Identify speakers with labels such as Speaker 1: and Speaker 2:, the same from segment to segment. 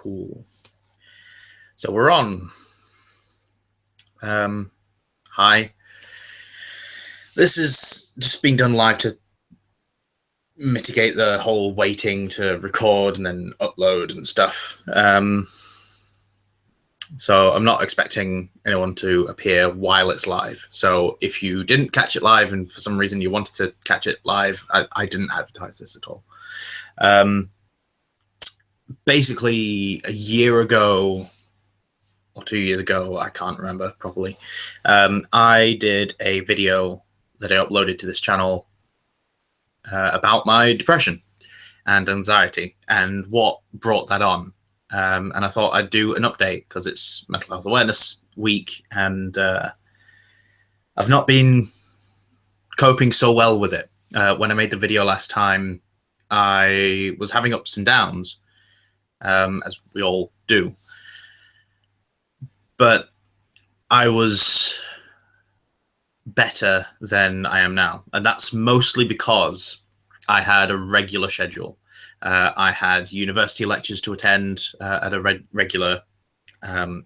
Speaker 1: Cool. So we're on. Hi. This is just being done live to mitigate the whole waiting to record and then upload and stuff. So I'm not expecting anyone to appear while it's live. So if you didn't catch it live and for some reason you wanted to catch it live, I didn't advertise this at all. Basically, a year ago or 2 years ago, I can't remember properly, I did a video that I uploaded to this channel about my depression and anxiety and what brought that on. And I thought I'd do an update because it's Mental Health Awareness Week, and I've not been coping so well with it. When I made the video last time, I was having ups and downs, as we all do. But I was better than I am now. And that's mostly because I had a regular schedule. I had university lectures to attend at a regular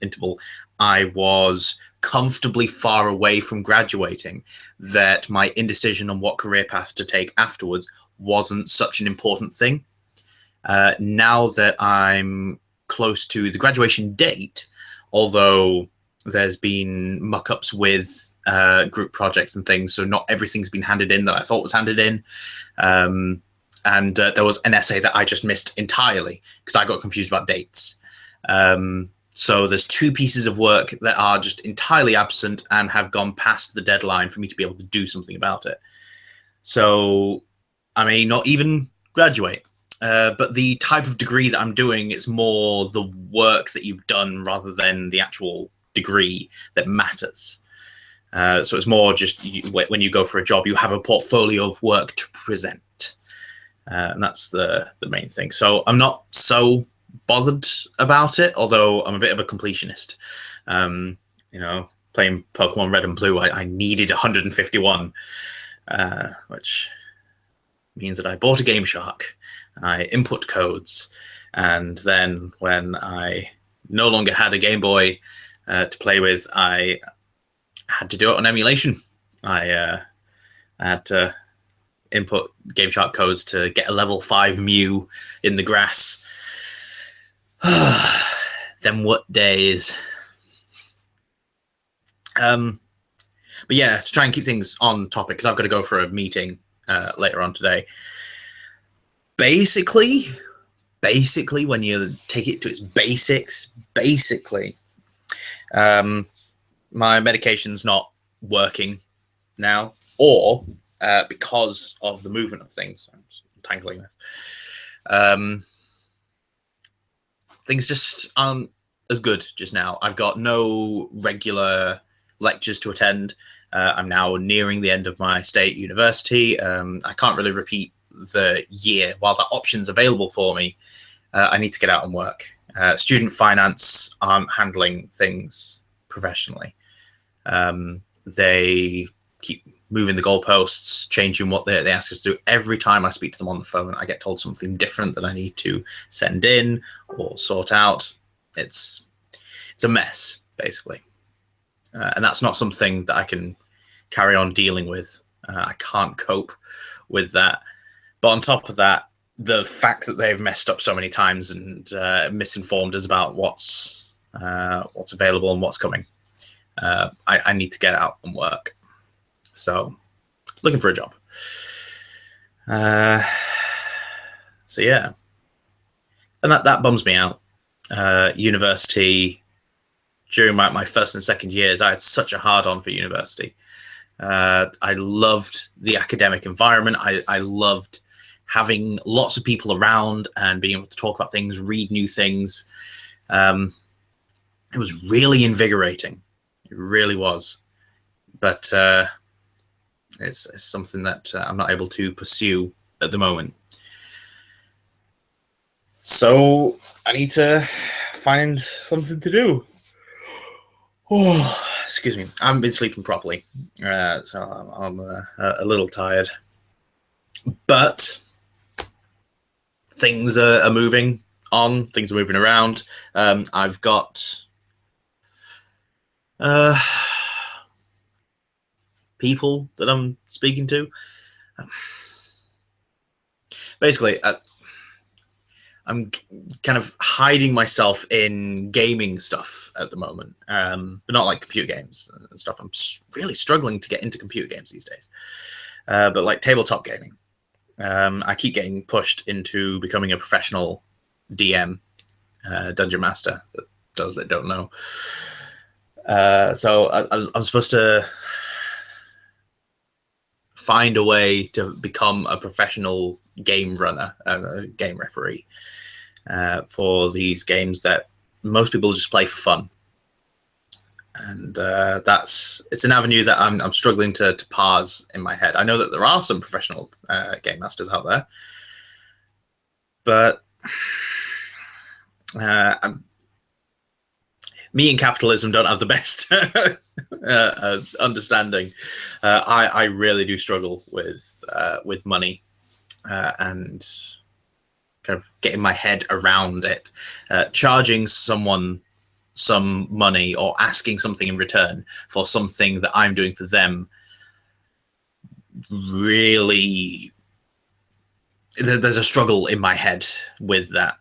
Speaker 1: interval. I was comfortably far away from graduating that my indecision on what career path to take afterwards wasn't such an important thing. Now that I'm close to the graduation date, although there's been muck-ups with group projects and things, so not everything's been handed in that I thought was handed in. And there was an essay that I just missed entirely because I got confused about dates. So there's 2 pieces of work that are just entirely absent and have gone past the deadline for me to be able to do something about it. So I may not even graduate. But the type of degree that I'm doing is more the work that you've done rather than the actual degree that matters. So it's more just when you go for a job, you have a portfolio of work to present. And that's the main thing. So I'm not so bothered about it, although I'm a bit of a completionist. Playing Pokemon Red and Blue, I needed 151, which means that I bought a Game Shark. I input codes, and then when I no longer had a Game Boy to play with, I had to do it on emulation. I had to input Game Shark codes to get a level 5 Mew in the grass. Then what days? But yeah, to try and keep things on topic, because I've got to go for a meeting later on today. Basically, when you take it to its basics, my medication's not working now, or because of the movement of things. I'm just tangling this. Things just aren't as good just now. I've got no regular lectures to attend. I'm now nearing the end of my stay at university. I can't really repeat the year while that option's available for me. I need to get out and work. Student finance aren't handling things professionally. They keep moving the goalposts, changing what they ask us to do. Every time I speak to them on the phone, I get told something different that I need to send in or sort out. It's a mess, basically. And that's not something that I can carry on dealing with. I can't cope with that. But on top of that, the fact that they've messed up so many times and misinformed us about what's available and what's coming, I need to get out and work. So, looking for a job. So yeah, and that bums me out. University, during my first and second years, I had such a hard-on for university. I loved the academic environment. I loved having lots of people around and being able to talk about things, read new things. It was really invigorating. It really was. But it's something that I'm not able to pursue at the moment. So I need to find something to do. Oh, excuse me. I haven't been sleeping properly, so I'm a little tired. But things are moving on. Things are moving around. I've got people that I'm speaking to. Basically, I'm kind of hiding myself in gaming stuff at the moment, but not like computer games and stuff. I'm really struggling to get into computer games these days, but like tabletop gaming. I keep getting pushed into becoming a professional DM, dungeon master. For those that don't know, so I'm supposed to find a way to become a professional game runner, a game referee for these games that most people just play for fun. And it's an avenue that I'm struggling to parse in my head. I know that there are some professional game masters out there, but me and capitalism don't have the best understanding. I really do struggle with money and kind of getting my head around it. Charging someone some money or asking something in return for something that I'm doing for them, really, there's a struggle in my head with that.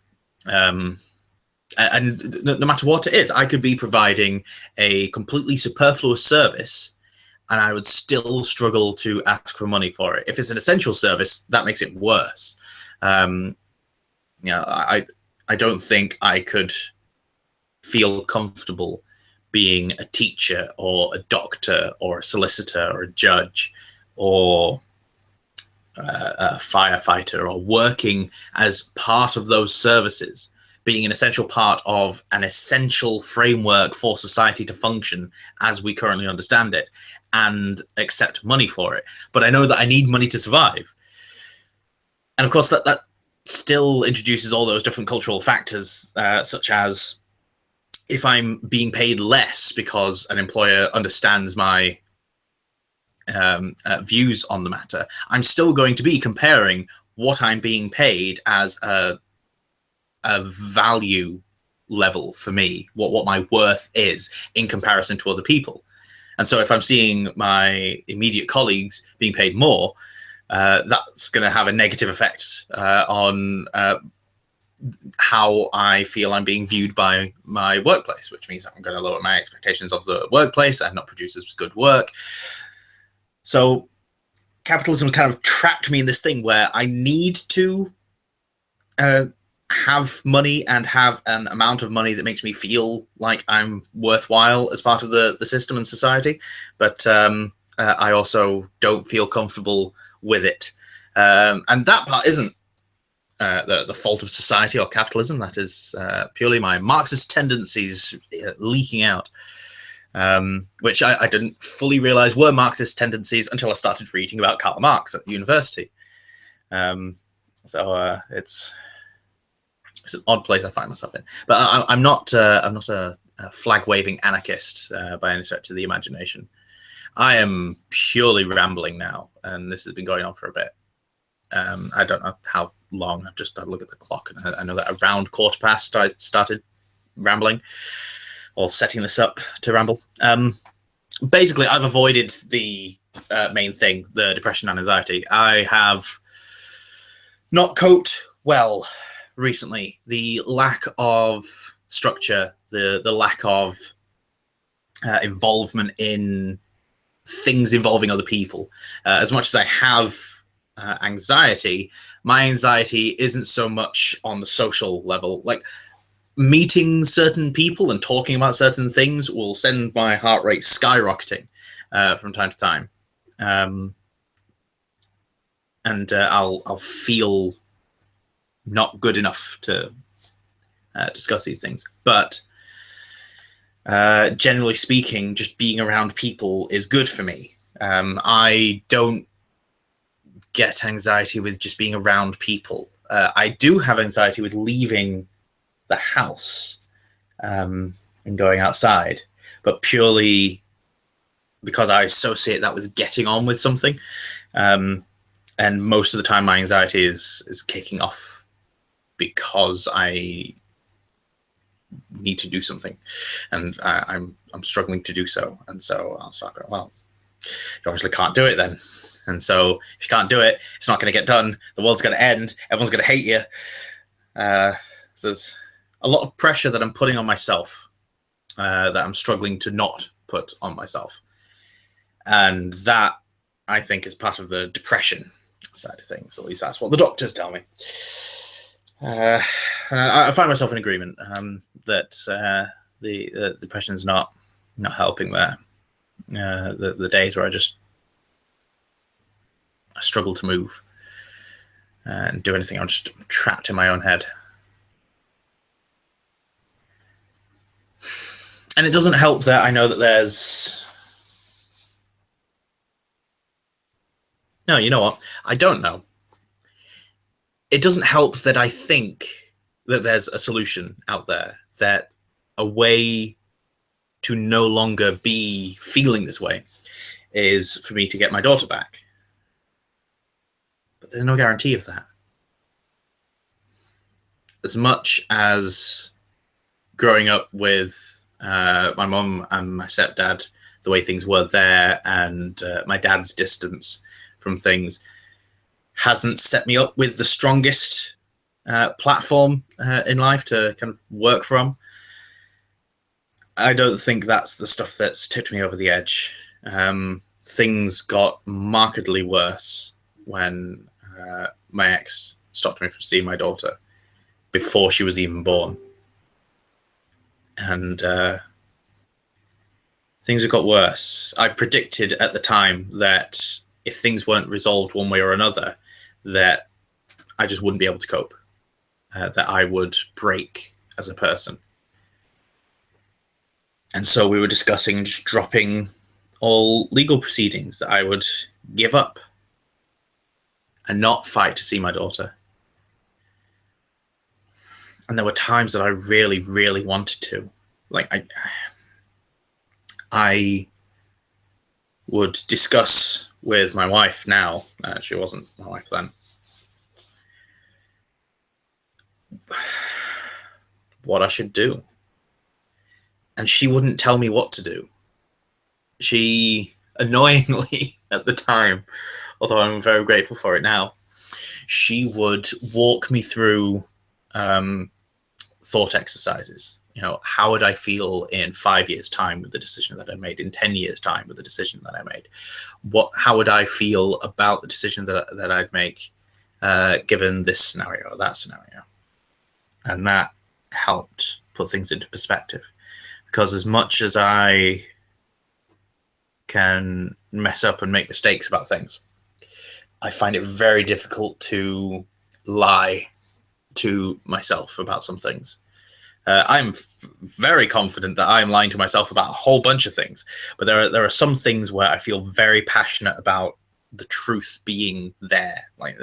Speaker 1: And no matter what it is, I could be providing a completely superfluous service and I would still struggle to ask for money for it. If it's an essential service, that makes it worse. I don't think I could feel comfortable being a teacher or a doctor or a solicitor or a judge or a firefighter or working as part of those services, being an essential part of an essential framework for society to function as we currently understand it, and accept money for it. But I know that I need money to survive. And of course, that still introduces all those different cultural factors, such as if I'm being paid less because an employer understands my views on the matter, I'm still going to be comparing what I'm being paid as a value level for me, what my worth is in comparison to other people. And so if I'm seeing my immediate colleagues being paid more, that's going to have a negative effect on how I feel I'm being viewed by my workplace, which means I'm going to lower my expectations of the workplace and not produce as good work. So capitalism kind of trapped me in this thing where I need to have money and have an amount of money that makes me feel like I'm worthwhile as part of the system and society. But I also don't feel comfortable with it. And that part isn't the fault of society or capitalism. That is purely my Marxist tendencies leaking out, which I didn't fully realize were Marxist tendencies until I started reading about Karl Marx at university. So it's an odd place I find myself in. But I'm not a flag-waving anarchist by any stretch of the imagination. I am purely rambling now, and this has been going on for a bit. I don't know how long. I've just had a look at the clock, and I know that around 1:15 I started rambling or setting this up to ramble. Basically, I've avoided the main thing, the depression and anxiety. I have not coped well recently. The lack of structure, the lack of involvement in things involving other people. As much as I have anxiety, my anxiety isn't so much on the social level. Like meeting certain people and talking about certain things will send my heart rate skyrocketing from time to time. And I'll feel not good enough to discuss these things. But generally speaking, just being around people is good for me. I don't get anxiety with just being around people. I do have anxiety with leaving the house and going outside, but purely because I associate that with getting on with something. And most of the time my anxiety is kicking off because I need to do something, and I'm struggling to do so. And so I'll start going, well, you obviously can't do it then. And so if you can't do it, it's not going to get done. The world's going to end. Everyone's going to hate you. So there's a lot of pressure that I'm putting on myself that I'm struggling to not put on myself. And that, I think, is part of the depression side of things. At least that's what the doctors tell me. And I find myself in agreement that the depression is not helping there. The days where I struggle to move and do anything, I'm just trapped in my own head. And it doesn't help that I know that there's... No, you know what? I don't know. It doesn't help that I think that there's a solution out there, that a way to no longer be feeling this way is for me to get my daughter back. But there's no guarantee of that. As much as growing up with my mum and my stepdad, the way things were there, and my dad's distance from things hasn't set me up with the strongest platform in life to kind of work from. I don't think that's the stuff that's tipped me over the edge. Things got markedly worse when my ex stopped me from seeing my daughter before she was even born. And things have got worse. I predicted at the time that if things weren't resolved one way or another, that I just wouldn't be able to cope, that I would break as a person. And so we were discussing just dropping all legal proceedings, that I would give up and not fight to see my daughter. And there were times that I really, really wanted to. Like, I would discuss with my wife now, she wasn't my wife then, what I should do. And she wouldn't tell me what to do. She, annoyingly at the time, although I'm very grateful for it now, she would walk me through thought exercises. You know, how would I feel in 5 years' time with the decision that I made, in 10 years' time with the decision that I made? How would I feel about the decision that I'd make given this scenario or that scenario? And that helped put things into perspective. Because as much as I can mess up and make mistakes about things, I find it very difficult to lie to myself about some things. I'm very confident that I'm lying to myself about a whole bunch of things, but there are some things where I feel very passionate about the truth being there, like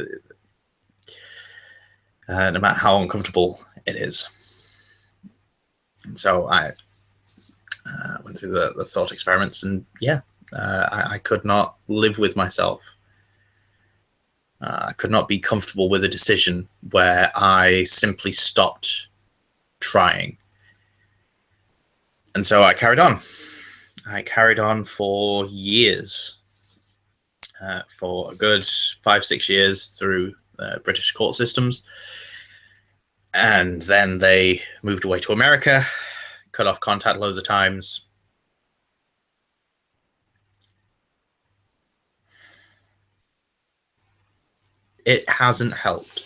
Speaker 1: no matter how uncomfortable it is. And so I went through the thought experiments, and yeah, I could not live with myself. I could not be comfortable with a decision where I simply stopped trying. And so I carried on. I carried on for years, for a good 5-6 years through British court systems. And then they moved away to America, cut off contact loads of times. It hasn't helped.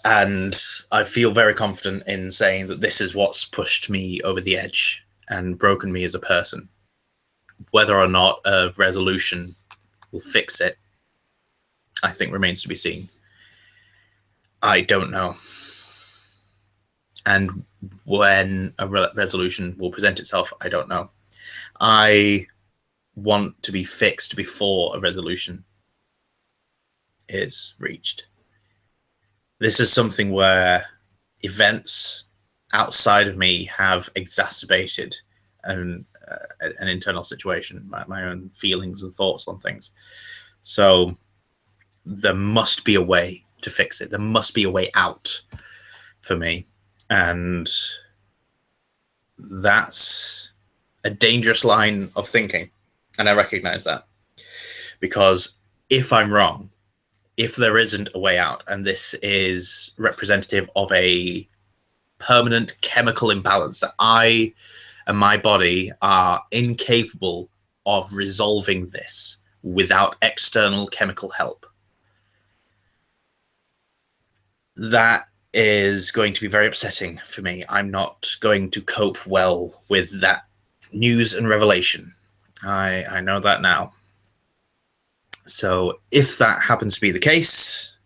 Speaker 1: And I feel very confident in saying that this is what's pushed me over the edge and broken me as a person. Whether or not a resolution will fix it, I think remains to be seen. I don't know. And when a resolution will present itself, I don't know. I want to be fixed before a resolution is reached. This is something where events outside of me have exacerbated an internal situation, my own feelings and thoughts on things. So there must be a way to fix it. There must be a way out. for me. And that's a dangerous line of thinking. And I recognize that. Because if I'm wrong, if there isn't a way out, and this is representative of a permanent chemical imbalance that I and my body are incapable of resolving this without external chemical help, that is going to be very upsetting for me. I'm not going to cope well with that news and revelation. I know that now. So if that happens to be the case,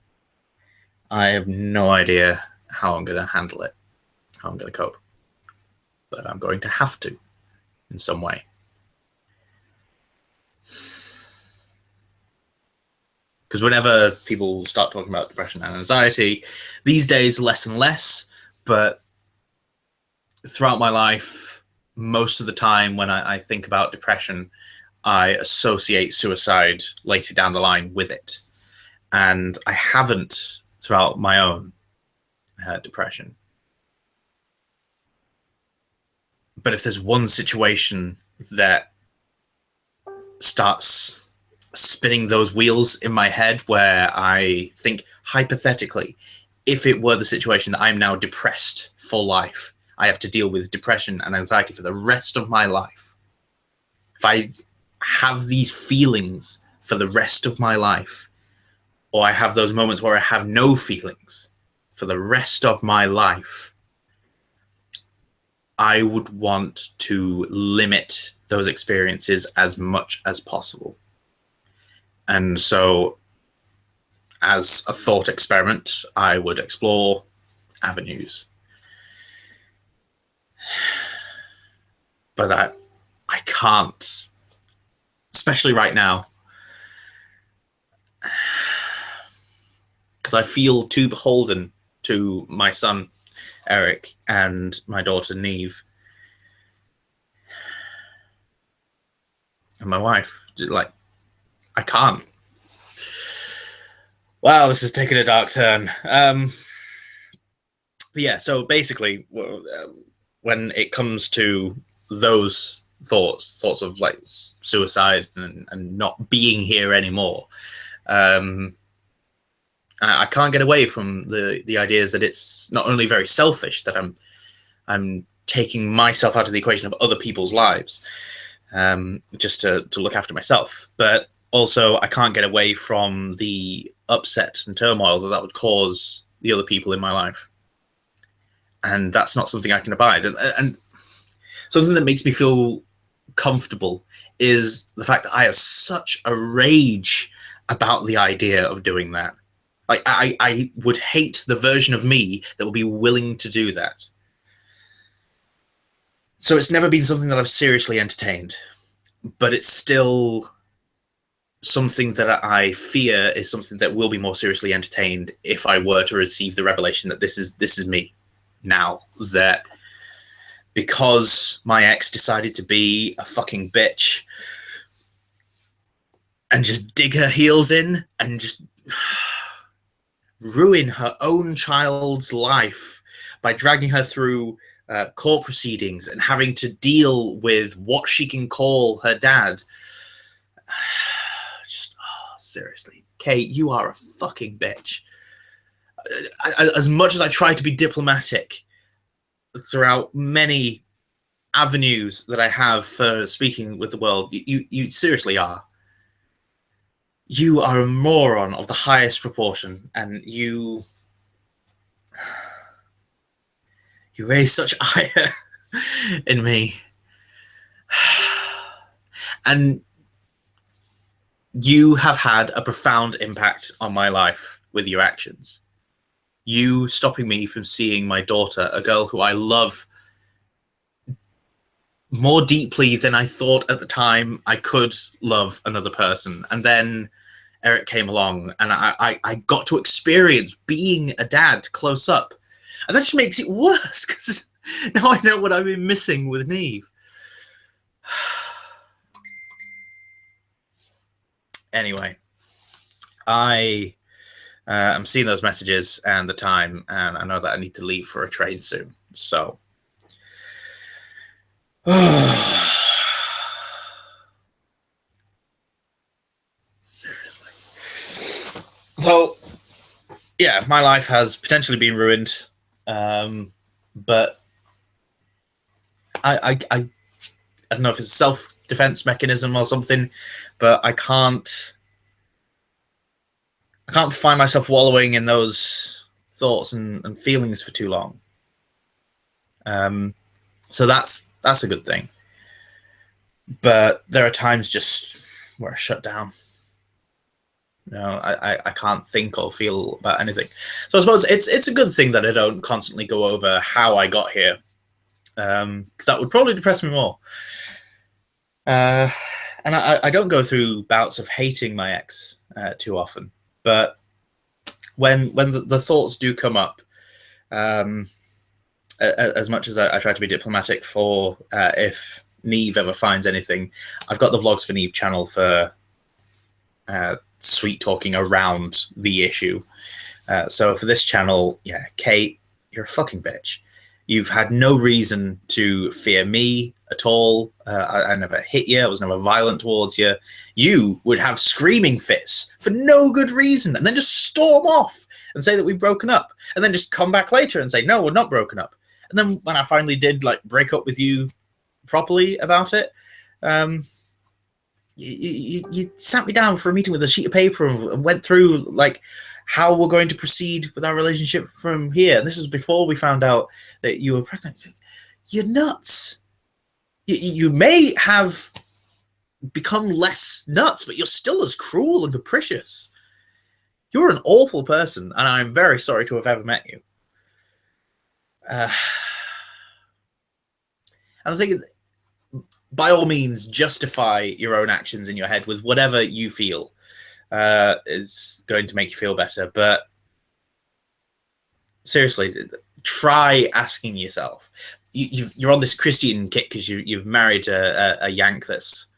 Speaker 1: I have no idea how I'm going to handle it, how I'm going to cope. But I'm going to have to in some way. Because whenever people start talking about depression and anxiety, these days less and less, but throughout my life, most of the time when I think about depression, I associate suicide later down the line with it. And I haven't throughout my own depression. But if there's one situation that starts spinning those wheels in my head where I think, hypothetically, if it were the situation that I'm now depressed for life, I have to deal with depression and anxiety for the rest of my life. If I have these feelings for the rest of my life, or I have those moments where I have no feelings for the rest of my life, I would want to limit those experiences as much as possible. And so, as a thought experiment, I would explore avenues. But I can't, especially right now, because I feel too beholden to my son, Eric, and my daughter, Neve, and my wife. Like, I can't. Wow, this has taken a dark turn. Yeah, so basically, when it comes to those thoughts of like suicide and not being here anymore, I can't get away from the ideas that it's not only very selfish that I'm taking myself out of the equation of other people's lives, just to look after myself, but also I can't get away from the upset and turmoil that would cause the other people in my life. And that's not something I can abide. And something that makes me feel comfortable is the fact that I have such a rage about the idea of doing that. Like, I would hate the version of me that would be willing to do that. So it's never been something that I've seriously entertained, but it's still something that I fear is something that will be more seriously entertained if I were to receive the revelation that this is me now. That because my ex decided to be a fucking bitch and just dig her heels in and just ruin her own child's life by dragging her through court proceedings and having to deal with what she can call her dad. Just, seriously, Kate, you are a fucking bitch. As much as I try to be diplomatic throughout many avenues that I have for speaking with the world, you seriously are. You are a moron of the highest proportion, and you raise such ire in me. And you have had a profound impact on my life with your actions. You stopping me from seeing my daughter, a girl who I love more deeply than I thought at the time I could love another person. And then Eric came along, and I got to experience being a dad close up. And that just makes it worse, because now I know what I've been missing with Neve. Anyway, I I'm seeing those messages and the time, and I know that I need to leave for a train soon. So, seriously. So, yeah, my life has potentially been ruined, but I don't know if it's a self-defense mechanism or something, but I can't find myself wallowing in those thoughts and feelings for too long. So that's a good thing. But there are times just where I shut down. I can't think or feel about anything. So I suppose it's a good thing that I don't constantly go over how I got here, because that would probably depress me more. And I don't go through bouts of hating my ex too often, but when the thoughts do come up, as much as I try to be diplomatic for if Neve ever finds anything, I've got the Vlogs for Neve channel for sweet talking around the issue. So for this channel, yeah, Kate, you're a fucking bitch. You've had no reason to fear me at all. I never hit you. I was never violent towards you. You would have screaming fits for no good reason and then just storm off and say that we've broken up and then just come back later and say, no, we're not broken up. And then when I finally did like break up with you properly about it, you sat me down for a meeting with a sheet of paper and went through like how we're going to proceed with our relationship from here. And this is before we found out that you were pregnant. You're nuts. You may have become less nuts, but you're still as cruel and capricious. You're an awful person, and I'm very sorry to have ever met you. And I think, by all means, justify your own actions in your head with whatever you feel is going to make you feel better. But seriously, try asking yourself. You're on this Christian kick because you've married a Yank that's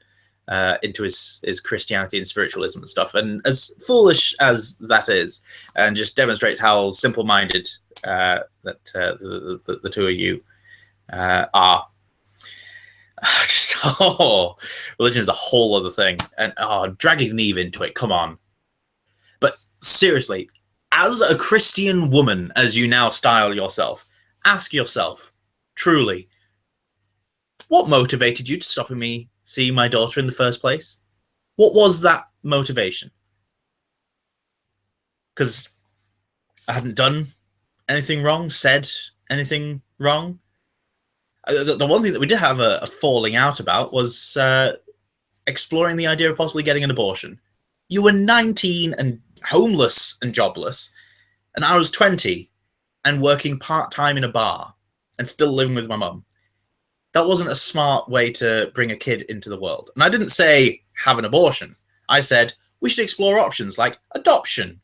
Speaker 1: into his Christianity and spiritualism and stuff. And as foolish as that is, and just demonstrates how simple-minded that the two of you are. Religion is a whole other thing, and dragging Neve into it. Come on, but seriously, as a Christian woman, as you now style yourself, ask yourself, truly, what motivated you to stopping me seeing my daughter in the first place? What was that motivation? Because I hadn't done anything wrong, said anything wrong. The one thing that we did have a falling out about was exploring the idea of possibly getting an abortion. You were 19 and homeless and jobless, and I was 20 and working part-time in a bar and still living with my mum. That wasn't a smart way to bring a kid into the world. And I didn't say have an abortion. I said we should explore options like adoption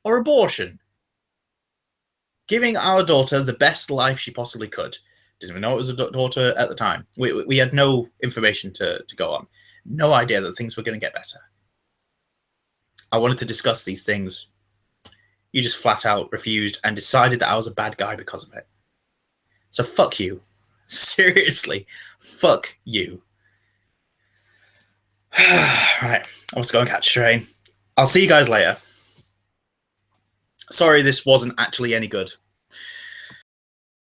Speaker 1: or abortion. Giving our daughter the best life she possibly could. Didn't even know it was a daughter at the time. We had no information to go on. No idea that things were going to get better. I wanted to discuss these things. You just flat out refused and decided that I was a bad guy because of it. So fuck you. Seriously, fuck you. Right, I want to go and catch a train. I'll see you guys later. Sorry this wasn't actually any good.